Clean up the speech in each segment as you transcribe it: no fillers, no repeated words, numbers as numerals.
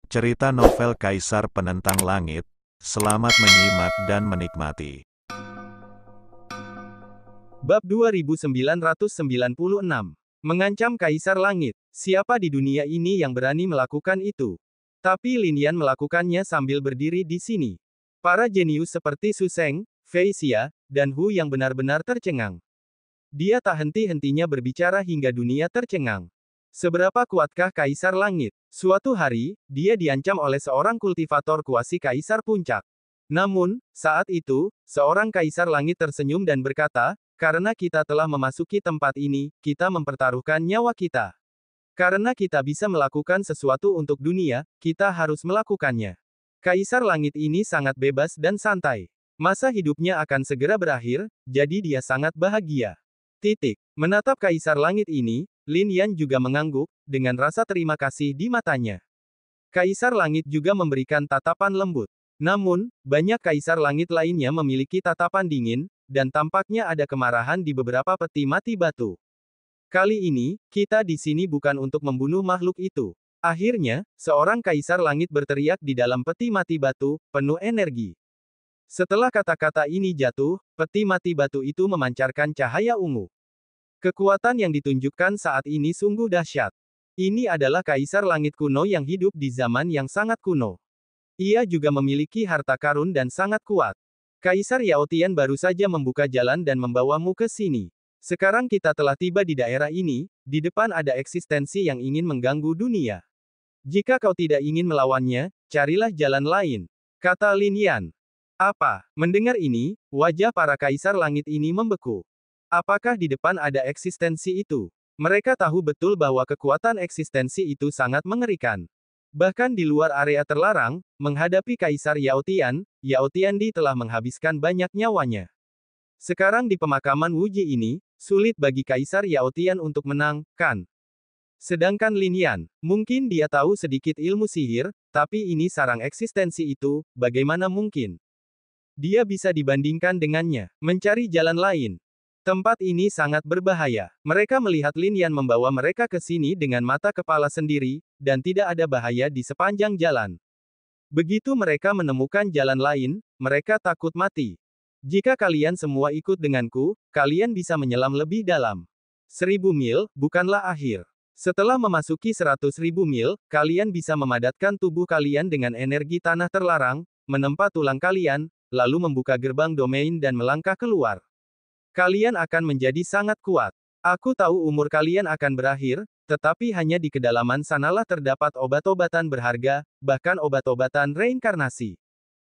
Cerita novel Kaisar Penentang Langit. Selamat menyimak dan menikmati. Bab 2996. Mengancam Kaisar Langit. Siapa di dunia ini yang berani melakukan itu? Tapi Lin Yan melakukannya sambil berdiri di sini. Para jenius seperti Su Sheng, Fei Xia, dan Hu yang benar-benar tercengang. Dia tak henti-hentinya berbicara hingga dunia tercengang. Seberapa kuatkah Kaisar Langit? Suatu hari, dia diancam oleh seorang kultivator kuasi Kaisar Puncak. Namun, saat itu, seorang Kaisar Langit tersenyum dan berkata, "Karena kita telah memasuki tempat ini, kita mempertaruhkan nyawa kita. Karena kita bisa melakukan sesuatu untuk dunia, kita harus melakukannya." Kaisar Langit ini sangat bebas dan santai. Masa hidupnya akan segera berakhir, jadi dia sangat bahagia. Menatap Kaisar Langit ini, Lin Yan juga mengangguk, dengan rasa terima kasih di matanya. Kaisar Langit juga memberikan tatapan lembut. Namun, banyak Kaisar Langit lainnya memiliki tatapan dingin, dan tampaknya ada kemarahan di beberapa peti mati batu. Kali ini, kita di sini bukan untuk membunuh makhluk itu. Akhirnya, seorang Kaisar Langit berteriak di dalam peti mati batu, penuh energi. Setelah kata-kata ini jatuh, peti mati batu itu memancarkan cahaya ungu. Kekuatan yang ditunjukkan saat ini sungguh dahsyat. Ini adalah Kaisar Langit kuno yang hidup di zaman yang sangat kuno. Ia juga memiliki harta karun dan sangat kuat. Kaisar Yao Tian baru saja membuka jalan dan membawamu ke sini. Sekarang kita telah tiba di daerah ini, di depan ada eksistensi yang ingin mengganggu dunia. Jika kau tidak ingin melawannya, carilah jalan lain, kata Lin Yan. Apa? Mendengar ini, wajah para Kaisar Langit ini membeku. Apakah di depan ada eksistensi itu? Mereka tahu betul bahwa kekuatan eksistensi itu sangat mengerikan. Bahkan di luar area terlarang, menghadapi Kaisar Yao Tiandi telah menghabiskan banyak nyawanya. Sekarang di pemakaman Wuji ini, sulit bagi Kaisar Yao Tian untuk menang, kan? Sedangkan Lin Yan, mungkin dia tahu sedikit ilmu sihir, tapi ini sarang eksistensi itu, bagaimana mungkin? Dia bisa dibandingkan dengannya, mencari jalan lain. Tempat ini sangat berbahaya. Mereka melihat Lin Yan membawa mereka ke sini dengan mata kepala sendiri, dan tidak ada bahaya di sepanjang jalan. Begitu mereka menemukan jalan lain, mereka takut mati. Jika kalian semua ikut denganku, kalian bisa menyelam lebih dalam. 1000 mil, bukanlah akhir. Setelah memasuki 100.000 mil, kalian bisa memadatkan tubuh kalian dengan energi tanah terlarang, menempa tulang kalian, lalu membuka gerbang domain dan melangkah keluar. Kalian akan menjadi sangat kuat. Aku tahu umur kalian akan berakhir, tetapi hanya di kedalaman sanalah terdapat obat-obatan berharga, bahkan obat-obatan reinkarnasi.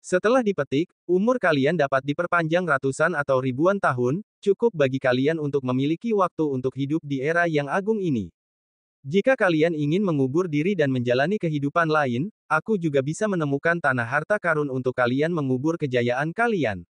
Setelah dipetik, umur kalian dapat diperpanjang ratusan atau ribuan tahun, cukup bagi kalian untuk memiliki waktu untuk hidup di era yang agung ini. Jika kalian ingin mengubur diri dan menjalani kehidupan lain, aku juga bisa menemukan tanah harta karun untuk kalian mengubur kejayaan kalian.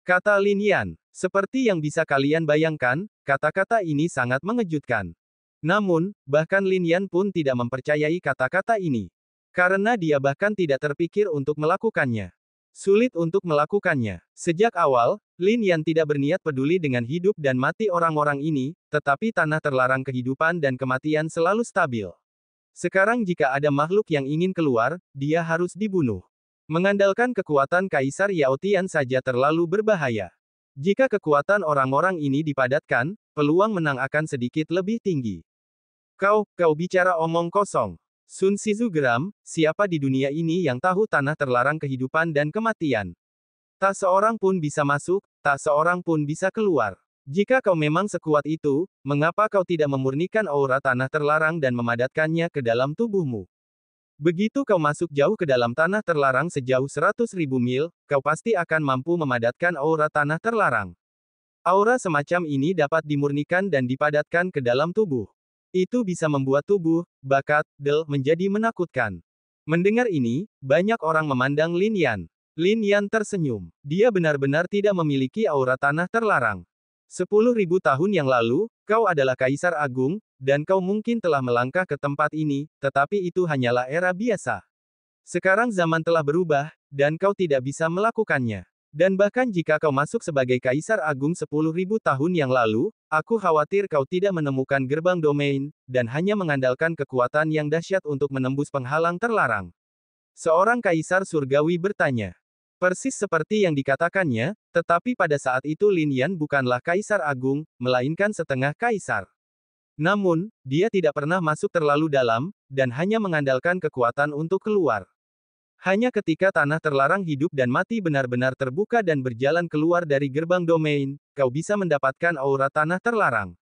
Kata Lin Yan. Seperti yang bisa kalian bayangkan, kata-kata ini sangat mengejutkan. Namun, bahkan Lin Yan pun tidak mempercayai kata-kata ini. Karena dia bahkan tidak terpikir untuk melakukannya. Sulit untuk melakukannya. Sejak awal, Lin Yan tidak berniat peduli dengan hidup dan mati orang-orang ini, tetapi tanah terlarang kehidupan dan kematian selalu stabil. Sekarang jika ada makhluk yang ingin keluar, dia harus dibunuh. Mengandalkan kekuatan Kaisar Yao Tian saja terlalu berbahaya. Jika kekuatan orang-orang ini dipadatkan, peluang menang akan sedikit lebih tinggi. Kau bicara omong kosong. Sun Shizu geram, siapa di dunia ini yang tahu tanah terlarang kehidupan dan kematian? Tak seorang pun bisa masuk, tak seorang pun bisa keluar. Jika kau memang sekuat itu, mengapa kau tidak memurnikan aura tanah terlarang dan memadatkannya ke dalam tubuhmu? Begitu kau masuk jauh ke dalam tanah terlarang sejauh 100.000 mil, kau pasti akan mampu memadatkan aura tanah terlarang. Aura semacam ini dapat dimurnikan dan dipadatkan ke dalam tubuh. Itu bisa membuat tubuh, bakat, menjadi menakutkan. Mendengar ini, banyak orang memandang Lin Yan. Lin Yan tersenyum. Dia benar-benar tidak memiliki aura tanah terlarang. 10.000 tahun yang lalu, kau adalah Kaisar Agung, dan kau mungkin telah melangkah ke tempat ini, tetapi itu hanyalah era biasa. Sekarang zaman telah berubah, dan kau tidak bisa melakukannya. Dan bahkan jika kau masuk sebagai Kaisar Agung 10.000 tahun yang lalu, aku khawatir kau tidak menemukan gerbang domain, dan hanya mengandalkan kekuatan yang dahsyat untuk menembus penghalang terlarang. Seorang kaisar surgawi bertanya. Persis seperti yang dikatakannya, tetapi pada saat itu Lin Yan bukanlah kaisar agung, melainkan setengah kaisar. Namun, dia tidak pernah masuk terlalu dalam, dan hanya mengandalkan kekuatan untuk keluar. Hanya ketika tanah terlarang hidup dan mati benar-benar terbuka dan berjalan keluar dari gerbang domain, kau bisa mendapatkan aura tanah terlarang.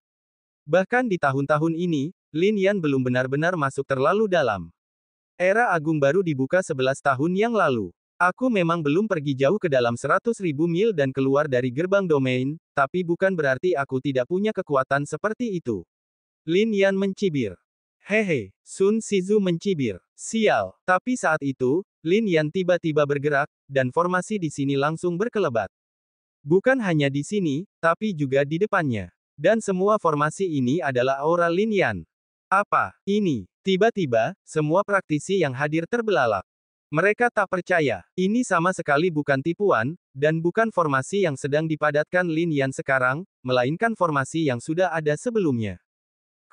Bahkan di tahun-tahun ini, Lin Yan belum benar-benar masuk terlalu dalam. Era Agung baru dibuka 11 tahun yang lalu. Aku memang belum pergi jauh ke dalam 100.000 mil dan keluar dari gerbang domain, tapi bukan berarti aku tidak punya kekuatan seperti itu. Lin Yan mencibir. Hehe, Sun Shizu mencibir. Sial, tapi saat itu, Lin Yan tiba-tiba bergerak, dan formasi di sini langsung berkelebat. Bukan hanya di sini, tapi juga di depannya. Dan semua formasi ini adalah aura Lin Yan. Apa ini? Tiba-tiba, semua praktisi yang hadir terbelalak. Mereka tak percaya. Ini sama sekali bukan tipuan, dan bukan formasi yang sedang dipadatkan Lin Yan sekarang, melainkan formasi yang sudah ada sebelumnya.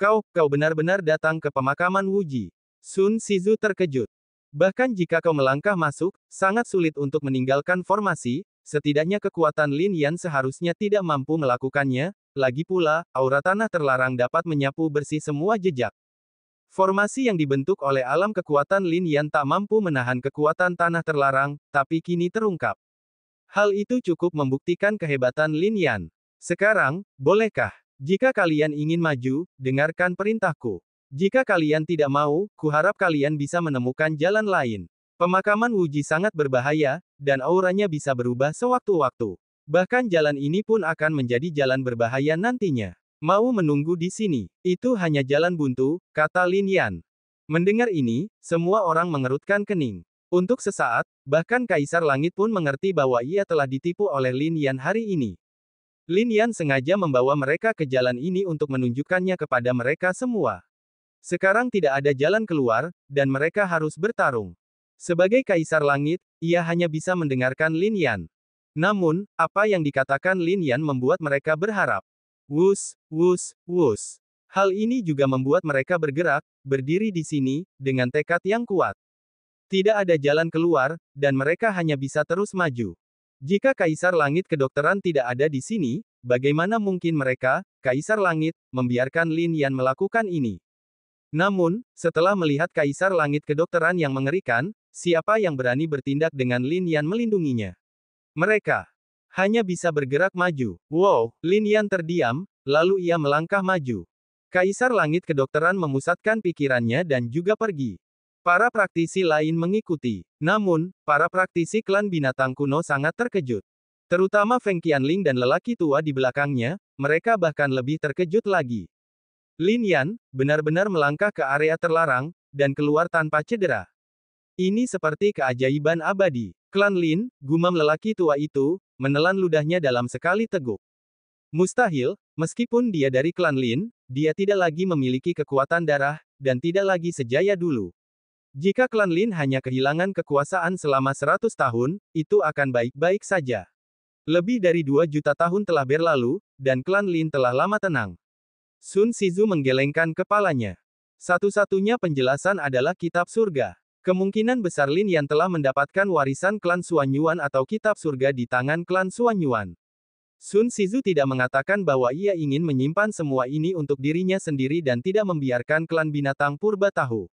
Kau benar-benar datang ke pemakaman Wuji. Sun Shizu terkejut. Bahkan jika kau melangkah masuk, sangat sulit untuk meninggalkan formasi, setidaknya kekuatan Lin Yan seharusnya tidak mampu melakukannya, lagi pula, aura tanah terlarang dapat menyapu bersih semua jejak. Formasi yang dibentuk oleh alam kekuatan Lin Yan tak mampu menahan kekuatan tanah terlarang, tapi kini terungkap. Hal itu cukup membuktikan kehebatan Lin Yan. Sekarang, bolehkah? Jika kalian ingin maju, dengarkan perintahku. Jika kalian tidak mau, kuharap kalian bisa menemukan jalan lain. Pemakaman Wuji sangat berbahaya, dan auranya bisa berubah sewaktu-waktu. Bahkan jalan ini pun akan menjadi jalan berbahaya nantinya. Mau menunggu di sini. Itu hanya jalan buntu, kata Lin Yan. Mendengar ini, semua orang mengerutkan kening. Untuk sesaat, bahkan Kaisar Langit pun mengerti bahwa ia telah ditipu oleh Lin Yan hari ini. Lin Yan sengaja membawa mereka ke jalan ini untuk menunjukkannya kepada mereka semua. Sekarang tidak ada jalan keluar, dan mereka harus bertarung. Sebagai Kaisar Langit, ia hanya bisa mendengarkan Lin Yan. Namun, apa yang dikatakan Lin Yan membuat mereka berharap. Wus, wus, wus. Hal ini juga membuat mereka bergerak, berdiri di sini, dengan tekad yang kuat. Tidak ada jalan keluar, dan mereka hanya bisa terus maju. Jika Kaisar Langit Kedokteran tidak ada di sini, bagaimana mungkin mereka, Kaisar Langit, membiarkan Lin Yan melakukan ini? Namun, setelah melihat Kaisar Langit Kedokteran yang mengerikan, siapa yang berani bertindak dengan Lin Yan melindunginya? Mereka hanya bisa bergerak maju. Wow, Lin Yan terdiam, lalu ia melangkah maju. Kaisar Langit Kedokteran memusatkan pikirannya dan juga pergi. Para praktisi lain mengikuti. Namun, para praktisi klan binatang kuno sangat terkejut. Terutama Feng Qianling dan lelaki tua di belakangnya, mereka bahkan lebih terkejut lagi. Lin Yan, benar-benar melangkah ke area terlarang, dan keluar tanpa cedera. Ini seperti keajaiban abadi. Klan Lin, gumam lelaki tua itu, menelan ludahnya dalam sekali teguk. Mustahil, meskipun dia dari klan Lin, dia tidak lagi memiliki kekuatan darah, dan tidak lagi sejaya dulu. Jika klan Lin hanya kehilangan kekuasaan selama 100 tahun, itu akan baik-baik saja. Lebih dari 2 juta tahun telah berlalu, dan klan Lin telah lama tenang. Sun Shizu menggelengkan kepalanya. Satu-satunya penjelasan adalah kitab surga. Kemungkinan besar Lin Yan telah mendapatkan warisan klan Suanyuan atau kitab surga di tangan klan Suanyuan. Sun Shizu tidak mengatakan bahwa ia ingin menyimpan semua ini untuk dirinya sendiri dan tidak membiarkan klan binatang purba tahu.